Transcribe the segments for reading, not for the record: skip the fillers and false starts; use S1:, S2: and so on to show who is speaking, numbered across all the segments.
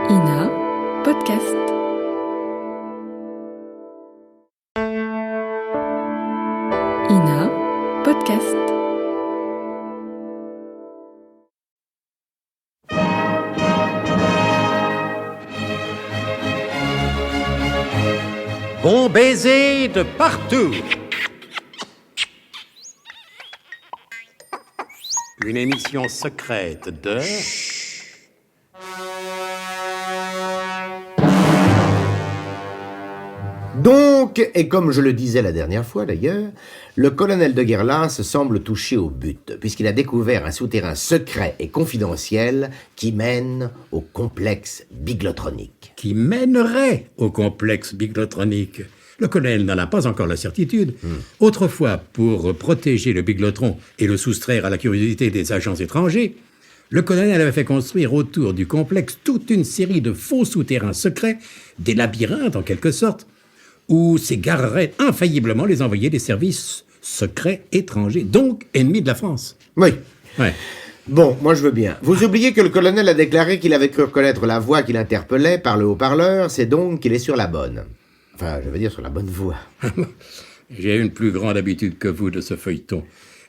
S1: Ina Podcast. Ina Podcast.
S2: Bon baiser de partout. Une émission secrète de...
S3: Donc, et comme je le disais la dernière fois d'ailleurs, le colonel de Guerlas semble touché au but, puisqu'il a découvert un souterrain secret et confidentiel qui mène au complexe biglotronique.
S2: qui mènerait au complexe biglotronique. Le colonel n'en a pas encore la certitude. Autrefois, pour protéger le biglotron et le soustraire à la curiosité des agents étrangers, le colonel avait fait construire autour du complexe toute une série de faux souterrains secrets, des labyrinthes en quelque sorte, où s'égareraient infailliblement les envoyés des services secrets étrangers, donc ennemis de la France.
S3: Oui.
S2: Ouais.
S3: Bon, moi je veux bien. Vous oubliez que le colonel a déclaré qu'il avait cru reconnaître la voix qui l'interpellait par le haut-parleur, c'est donc qu'il est sur la bonne. Enfin, je veux dire sur la bonne voie.
S2: J'ai une plus grande habitude que vous de ce feuilleton.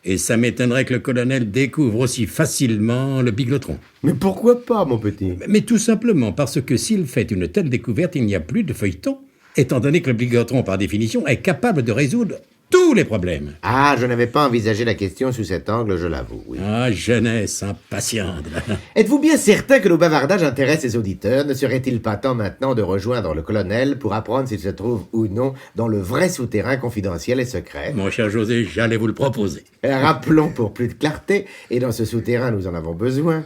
S2: Et ça m'étonnerait que le colonel découvre aussi facilement le biglotron.
S3: Mais pourquoi pas, mon petit?
S2: Mais tout simplement parce que s'il fait une telle découverte, il n'y a plus de feuilleton, étant donné que le biglotron, par définition, est capable de résoudre tous les problèmes.
S3: Ah, je n'avais pas envisagé la question sous cet angle, je l'avoue, oui.
S2: Ah, jeunesse impatiente.
S3: Êtes-vous bien certain que nos bavardages intéressent les auditeurs? Ne serait-il pas temps maintenant de rejoindre le colonel pour apprendre s'il se trouve ou non dans le vrai souterrain confidentiel et secret?
S2: Mon cher José, j'allais vous le proposer.
S3: Rappelons pour plus de clarté, et dans ce souterrain nous en avons besoin,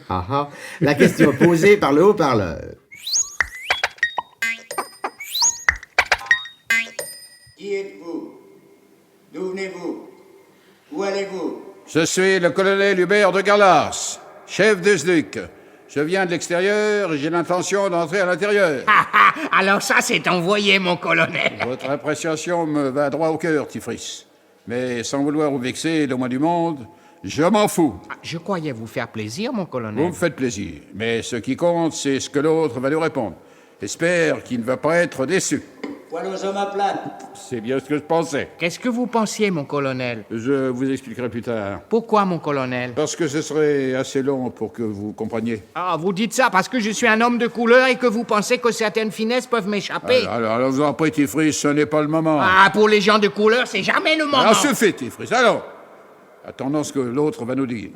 S3: la question posée par le haut-parleur.
S4: Qui êtes-vous? D'où venez-vous? Où allez-vous?
S5: Je suis le colonel Hubert de Garlas, chef des SDUC. Je viens de l'extérieur et j'ai l'intention d'entrer à l'intérieur.
S6: Alors ça, c'est envoyé, mon colonel.
S5: Votre appréciation me va droit au cœur, petit Fris. Mais sans vouloir vous vexer le moins du monde, je m'en fous.
S6: Je croyais vous faire plaisir, mon
S5: Vous
S6: colonel.
S5: me faites plaisir. Mais ce qui compte, c'est ce que l'autre va nous répondre. J'espère qu'il ne va pas être déçu.
S4: Poil aux omoplates.
S5: C'est bien ce que je pensais.
S6: Qu'est-ce que vous pensiez, mon colonel?
S5: Je vous expliquerai plus tard.
S6: Pourquoi, mon colonel?
S5: Parce que ce serait assez long pour que vous compreniez.
S6: Ah, vous dites ça parce que je suis un homme de couleur et que vous pensez que certaines finesses peuvent m'échapper.
S5: Alors, vous en prie, petit Fris, ce n'est pas le moment.
S6: Ah, pour les gens de couleur, c'est jamais le moment.
S5: Alors, suffit, petit Fris. Alors, attendons ce que l'autre va nous dire.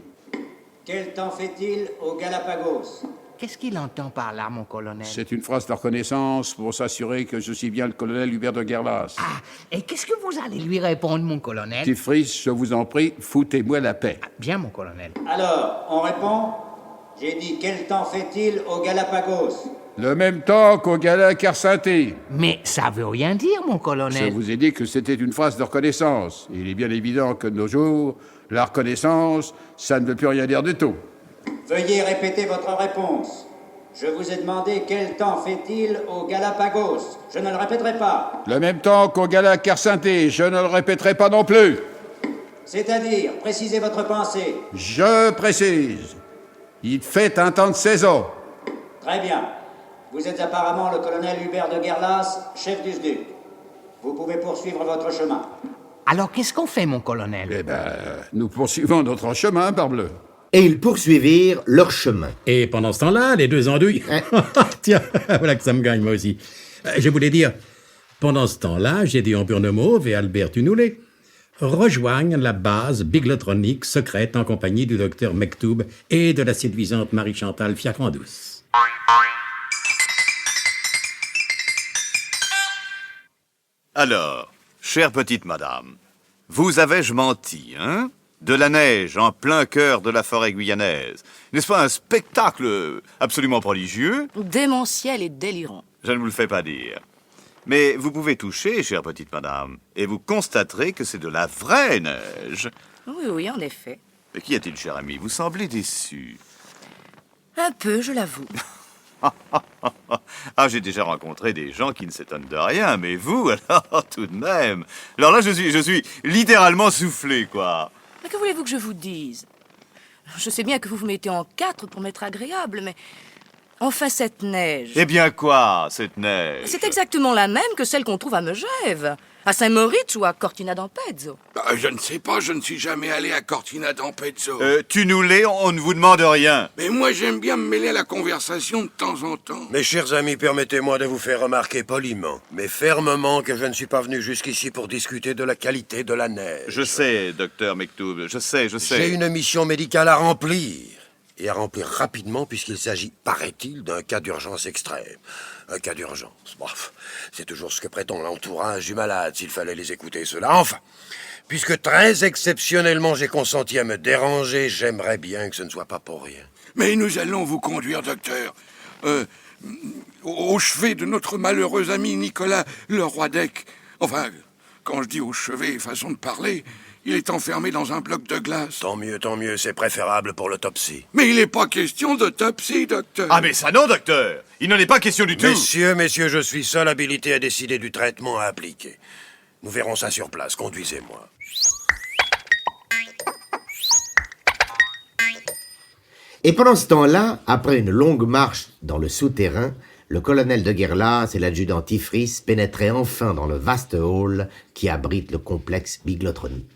S4: Quel temps fait-il aux Galapagos?
S6: Qu'est-ce qu'il entend par là, mon colonel?
S5: C'est une phrase de reconnaissance pour s'assurer que je suis bien le colonel Hubert de Guerlas.
S6: Ah, et qu'est-ce que vous allez lui répondre, mon colonel?
S5: Petit Fris, je vous en prie, foutez-moi la paix.
S6: Bien, mon colonel.
S4: Alors, on répond? J'ai dit quel temps fait-il aux Galapagos?
S5: Le même temps qu'au gala Carsanté.
S6: Mais ça veut rien dire, mon
S5: Je
S6: colonel.
S5: vous ai dit que c'était une phrase de reconnaissance. Il est bien évident que de nos jours, la reconnaissance, ça ne veut plus rien dire du tout.
S4: Veuillez répéter votre réponse. Je vous ai demandé quel temps fait-il aux Galapagos. Je ne le répéterai pas.
S5: Le même temps qu'au gala Carsanté, je ne le répéterai pas non plus.
S4: C'est-à-dire, précisez votre pensée.
S5: Je précise, il fait un temps de saison.
S4: Très bien. Vous êtes apparemment le colonel Hubert de Guerlas, chef du SDUC. Vous pouvez poursuivre votre chemin.
S6: Alors, qu'est-ce qu'on fait, mon colonel?
S5: Eh ben, nous poursuivons notre chemin, parbleu.
S3: Et ils poursuivirent leur chemin.
S2: Et pendant ce temps-là, les deux andouilles... Tiens, voilà que ça me gagne, moi aussi. Je voulais dire, pendant ce temps-là, Gédéon Burnemauve et Albert Tunoulet rejoignent la base biglotronique secrète en compagnie du docteur Mektoub et de la séduisante Marie-Chantal Fiacrandouce.
S7: Alors, chère petite madame, vous avais-je menti, hein? De la neige en plein cœur de la forêt guyanaise. N'est-ce pas un spectacle absolument prodigieux?
S8: Démentiel et délirant.
S7: Je ne vous le fais pas dire. Mais vous pouvez toucher, chère petite madame, et vous constaterez que c'est de la vraie neige.
S8: Oui, en effet.
S7: Mais qu'y a-t-il, cher ami? Vous semblez déçu.
S8: Un peu, je l'avoue.
S7: Ah, j'ai déjà rencontré des gens qui ne s'étonnent de rien, mais vous, alors, tout de même. Alors là, je suis littéralement soufflé, quoi.
S8: Mais que voulez-vous que je vous dise? Je sais bien que vous vous mettez en quatre pour m'être agréable, mais Enfin, cette neige.
S7: Eh bien quoi, cette neige?
S8: C'est exactement la même que celle qu'on trouve à Megève, à Saint-Moritz ou à Cortina d'Ampezzo.
S9: Je ne sais pas, je ne suis jamais allé à Cortina d'Ampezzo.
S7: Tu nous l'es, on ne vous demande rien.
S9: Mais moi, j'aime bien me mêler à la conversation de temps en temps.
S10: Mes chers amis, permettez-moi de vous faire remarquer poliment, mais fermement, que je ne suis pas venu jusqu'ici pour discuter de la qualité de la neige.
S7: Je sais, docteur Mektoub, je sais.
S10: J'ai une mission médicale à remplir. Et à remplir rapidement, puisqu'il s'agit, paraît-il, d'un cas d'urgence extrême. Un cas d'urgence. Bref, c'est toujours ce que prétend l'entourage du malade, s'il fallait les écouter, cela. Enfin, puisque très exceptionnellement j'ai consenti à me déranger, j'aimerais bien que ce ne soit pas pour rien.
S9: Mais nous allons vous conduire, docteur, au chevet de notre malheureux ami Nicolas Leroy-d'Ec. Enfin, quand je dis au chevet, façon de parler... Il est enfermé dans un bloc de glace.
S10: Tant mieux, c'est préférable pour l'autopsie.
S9: Mais il n'est pas question d'autopsie, docteur.
S7: Ah mais ça non, docteur. Il n'en est pas question du tout.
S10: Messieurs, je suis seul habilité à décider du traitement à appliquer. Nous verrons ça sur place, conduisez-moi.
S3: Et pendant ce temps-là, après une longue marche dans le souterrain, le colonel de Guerlas et l'adjudant Tifris pénétraient enfin dans le vaste hall qui abrite le complexe biglotronique.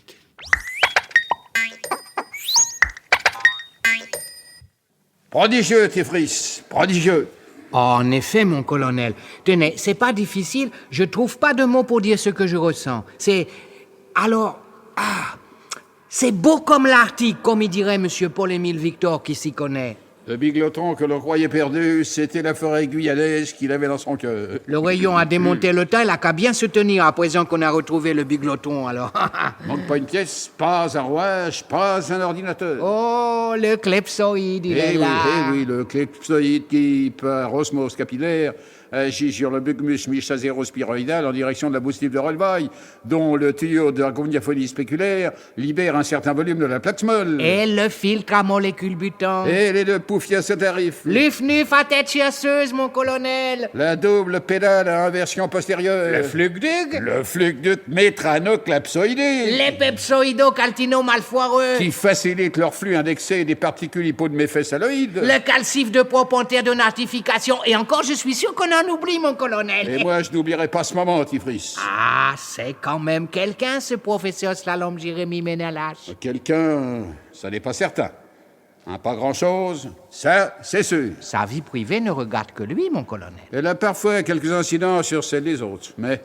S5: Prodigieux, Tifris, prodigieux.
S6: En effet, mon colonel. Tenez, c'est pas difficile, je trouve pas de mots pour dire ce que je ressens. C'est... Alors... c'est beau comme l'Arctique, comme il dirait Monsieur Paul-Émile Victor qui s'y connaît.
S5: Le biglotron que l'on croyait perdu, c'était la forêt guyanaise qu'il avait dans son cœur.
S6: Le rayon a démonté le tas, il a qu'à bien se tenir à présent qu'on a retrouvé le biglotron, alors.
S5: Manque pas une pièce, pas un rouage, pas un ordinateur.
S6: Oh, le clepsoïde, il est là.
S5: Oui, le clepsoïde qui, par osmose capillaire, agit sur le bugmus myxazérospiroïdal en direction de la boustive de Rollby, dont le tuyau de l'agondiaphonie spéculaire libère un certain volume de la plaque molle.
S6: Et le filtre à molécules butantes.
S5: Et les deux poufias à tarif.
S6: L'UFNUF à tête chasseuse, mon colonel.
S5: La double pédale à inversion postérieure.
S6: Le flugduc.
S5: Le flugduc métranoclapsoïdé.
S6: Les pepsoïdo-caltino malfoireux.
S5: Qui facilite leur flux indexé des particules hypoméphésaloïdes.
S6: Le calcif de propentaire de nitrification. Et encore, je suis sûr qu'on en oublie, mon colonel.
S5: Et moi, je n'oublierai pas ce moment, Tifris.
S6: Ah, c'est quand même quelqu'un, ce professeur Slalom Jérémy Ménalache.
S5: Quelqu'un, ça n'est pas certain. Pas grand-chose, ça, c'est sûr.
S6: Sa vie privée ne regarde que lui, mon colonel.
S5: Elle a parfois quelques incidents sur celle des autres, mais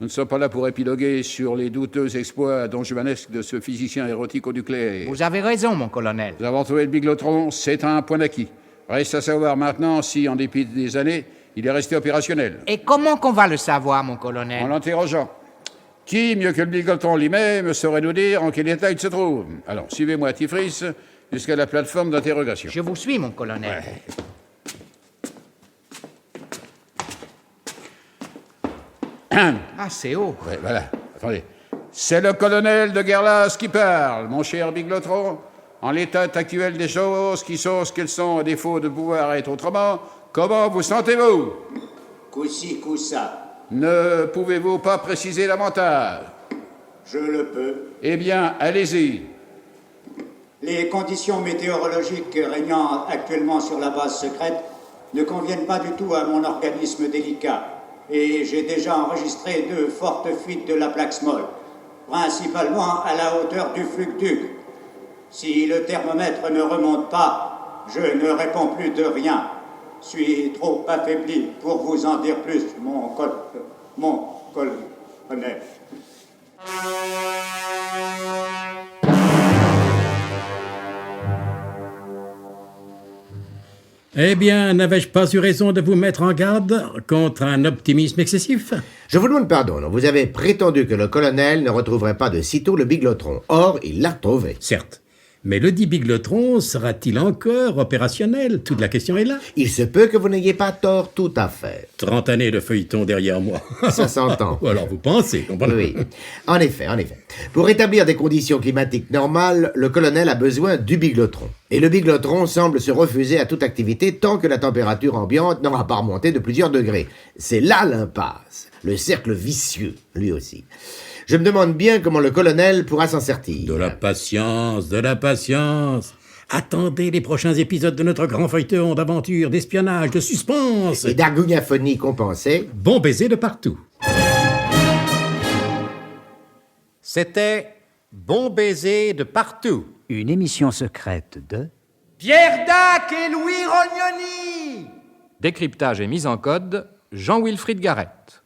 S5: nous ne sommes pas là pour épiloguer sur les douteux exploits donjuanesques de ce physicien érotico-nucléaire.
S6: Vous avez raison, mon colonel.
S5: Nous avons trouvé le biglotron, c'est un point d'acquis. Reste à savoir maintenant si, en dépit des années, il est resté opérationnel.
S6: Et comment qu'on va le savoir, mon colonel?
S5: En l'interrogeant. Qui, mieux que le biglotron lui-même, saurait nous dire en quel état il se trouve? Alors, suivez-moi, Tifris, jusqu'à la plateforme d'interrogation.
S6: Je vous suis, mon colonel.
S5: Ouais.
S6: Ah, c'est haut.
S5: Ouais, voilà. Attendez. C'est le colonel de Guerlas qui parle, mon cher biglotron. En l'état actuel des choses, qui sont ce qu'elles sont à défaut de pouvoir être autrement, comment vous sentez-vous?
S4: Coup-ci, coup-ça.
S5: Ne pouvez-vous pas préciser davantage?
S4: Je le peux.
S5: Eh bien, allez-y.
S4: Les conditions météorologiques régnant actuellement sur la base secrète ne conviennent pas du tout à mon organisme délicat. Et j'ai déjà enregistré 2 fortes fuites de la plaque molle, principalement à la hauteur du flugduc. Si le thermomètre ne remonte pas, je ne réponds plus de rien. Suis trop affaibli pour vous en dire plus, mon colonel.
S2: Eh bien, n'avais-je pas eu raison de vous mettre en garde contre un optimisme excessif?
S3: Je vous demande pardon, vous avez prétendu que le colonel ne retrouverait pas de sitôt le biglotron. Or, il l'a retrouvé.
S2: Certes. Mais le dit biglotron sera-t-il encore opérationnel? Toute la question est là.
S3: Il se peut que vous n'ayez pas tort tout à fait.
S2: 30 années de feuilleton derrière moi.
S3: Ça s'entend.
S2: Alors vous pensez.
S3: Oui, en effet. Pour rétablir des conditions climatiques normales, le colonel a besoin du biglotron. Et le biglotron semble se refuser à toute activité tant que la température ambiante n'aura pas remonté de plusieurs degrés. C'est là l'impasse, le cercle vicieux, lui aussi. Je me demande bien comment le colonel pourra s'en sortir.
S2: De la patience. Attendez les prochains épisodes de notre grand feuilleton d'aventure, d'espionnage, de suspense.
S3: Et d'argouniaphonie compensée.
S2: Bon baiser de partout.
S11: C'était Bon baiser de partout.
S12: Une émission secrète de
S6: Pierre Dac et Louis Rognoni.
S13: Décryptage et mise en code, Jean-Wilfried Garrett.